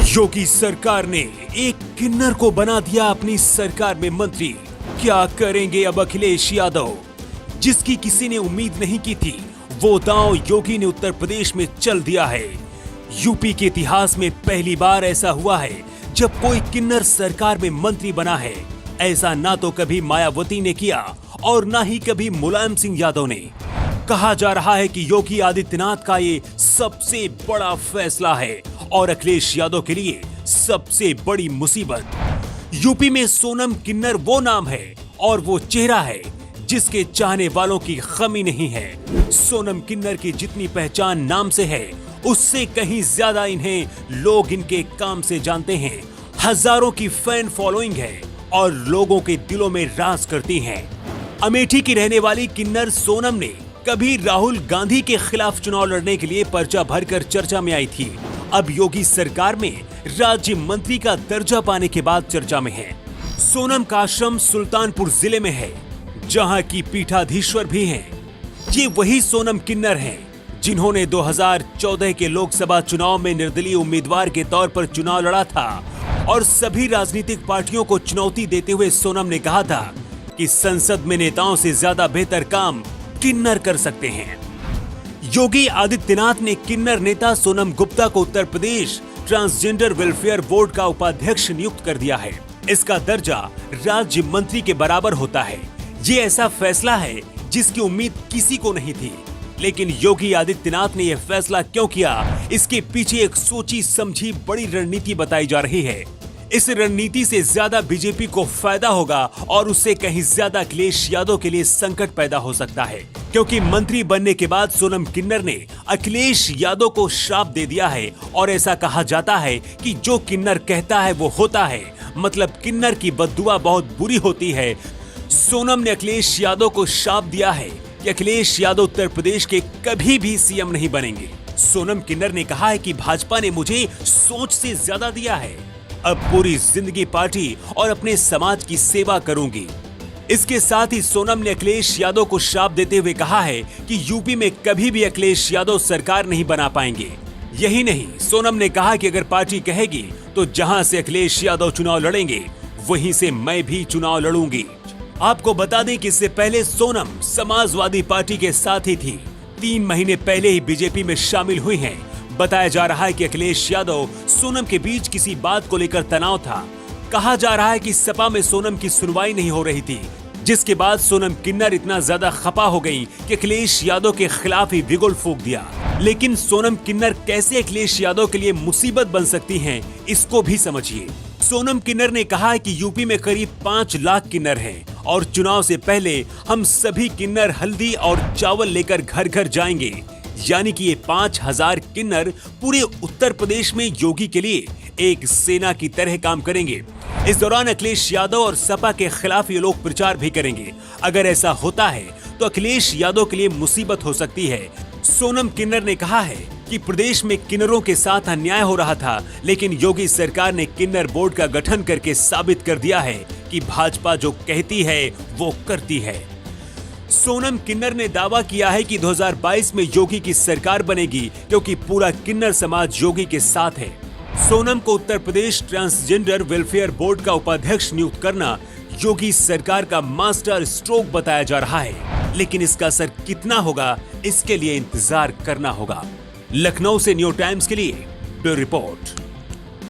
योगी सरकार ने एक किन्नर को बना दिया अपनी सरकार में मंत्री। क्या करेंगे अब अखिलेश यादव? जिसकी किसी ने उम्मीद नहीं की थी, वो दांव योगी ने उत्तर प्रदेश में चल दिया है। यूपी के इतिहास में पहली बार ऐसा हुआ है जब कोई किन्नर सरकार में मंत्री बना है। ऐसा ना तो कभी मायावती ने किया और ना ही कभी मुलायम सिंह यादव ने। कहा जा रहा है कि योगी आदित्यनाथ का ये सबसे बड़ा फैसला है और अखिलेश यादव के लिए सबसे बड़ी मुसीबत। यूपी में सोनम किन्नर वो नाम है और वो चेहरा है जिसके चाहने वालों की कमी नहीं है। सोनम किन्नर की जितनी पहचान नाम से है, उससे कहीं ज्यादा इन्हें लोग इनके काम से जानते हैं। हजारों की फैन फॉलोइंग है और लोगों के दिलों में राज करती हैं। अमेठी की रहने वाली किन्नर सोनम ने कभी राहुल गांधी के खिलाफ चुनाव लड़ने के लिए पर्चा भरकर चर्चा में आई थी। अब योगी सरकार में राज्य मंत्री का दर्जा पाने के बाद चर्चा में है। सोनम का आश्रम सुल्तानपुर जिले में है, जहां की पीठाधीश्वर भी हैं। ये वही सोनम किन्नर हैं जिन्होंने 2014 के लोकसभा चुनाव में निर्दलीय उम्मीदवार के तौर पर चुनाव लड़ा था और सभी राजनीतिक पार्टियों को चुनौती देते हुए सोनम ने कहा था कि संसद में नेताओं से ज्यादा बेहतर काम किन्नर कर सकते हैं। योगी आदित्यनाथ ने किन्नर नेता सोनम गुप्ता को Uttar Pradesh transgender welfare board का उपाध्यक्ष नियुक्त कर दिया है। इसका दर्जा राज्य मंत्री के बराबर होता है। ये ऐसा फैसला है जिसकी उम्मीद किसी को नहीं थी, लेकिन योगी आदित्यनाथ ने यह फैसला क्यों किया, इसके पीछे एक सोची समझी बड़ी रणनीति बताई जा रही है। इस रणनीति से ज्यादा बीजेपी को फायदा होगा और उससे कहीं ज्यादा अखिलेश यादव के लिए संकट पैदा हो सकता है, क्योंकि मंत्री बनने के बाद सोनम किन्नर ने अखिलेश यादव को श्राप दे दिया है और ऐसा कहा जाता है कि जो किन्नर कहता है वो होता है, मतलब किन्नर की बद्दुआ बहुत बुरी होती है। सोनम ने अखिलेश यादव को श्राप दिया है कि अखिलेश यादव उत्तर प्रदेश के कभी भी सीएम नहीं बनेंगे। सोनम किन्नर ने कहा है कि भाजपा ने मुझे सोच से ज्यादा दिया है, अब पूरी जिंदगी पार्टी और अपने समाज की सेवा करूंगी। इसके साथ ही सोनम ने अखिलेश यादव को श्राप देते हुए कहा है कि यूपी में कभी भी अखिलेश यादव सरकार नहीं बना पाएंगे। यही नहीं, सोनम ने कहा कि अगर पार्टी कहेगी तो जहां से अखिलेश यादव चुनाव लड़ेंगे वहीं से मैं भी चुनाव लड़ूंगी। आपको बता दें कि इससे पहले सोनम समाजवादी पार्टी के साथ ही थी। 3 महीने पहले ही बीजेपी में शामिल हुई हैं। बताया जा रहा है कि अखिलेश यादव सोनम के बीच किसी बात को लेकर तनाव था। कहा जा रहा है कि सपा में सोनम की सुनवाई नहीं हो रही थी, जिसके बाद सोनम किन्नर इतना ज्यादा खपा हो गई कि अखिलेश यादव के खिलाफ ही बिगुल फूंक दिया। लेकिन सोनम किन्नर कैसे अखिलेश यादव के लिए मुसीबत बन सकती हैं, इसको भी समझिए। सोनम किन्नर ने कहा है कि यूपी में करीब 5 लाख किन्नर हैं और चुनाव से पहले हम सभी किन्नर हल्दी और चावल लेकर घर घर जाएंगे। यानी कि ये 5000 किन्नर पूरे उत्तर प्रदेश में योगी के लिए एक सेना की तरह काम करेंगे। इस दौरान अखिलेश यादव और सपा के खिलाफ ये लोग प्रचार भी करेंगे। अगर ऐसा होता है तो अखिलेश यादव के लिए मुसीबत हो सकती है। सोनम किन्नर ने कहा है कि प्रदेश में किन्नरों के साथ अन्याय हो रहा था, लेकिन योगी सरकार ने किन्नर बोर्ड का गठन करके साबित कर दिया है कि भाजपा जो कहती है वो करती है। सोनम किन्नर ने दावा किया है कि 2022 में योगी की सरकार बनेगी, क्योंकि पूरा किन्नर समाज योगी के साथ है। सोनम को Uttar Pradesh transgender welfare board का उपाध्यक्ष नियुक्त करना योगी सरकार का मास्टर स्ट्रोक बताया जा रहा है, लेकिन इसका असर कितना होगा, इसके लिए इंतजार करना होगा। लखनऊ से न्यू टाइम्स के लिए ब्यूरो रिपोर्ट।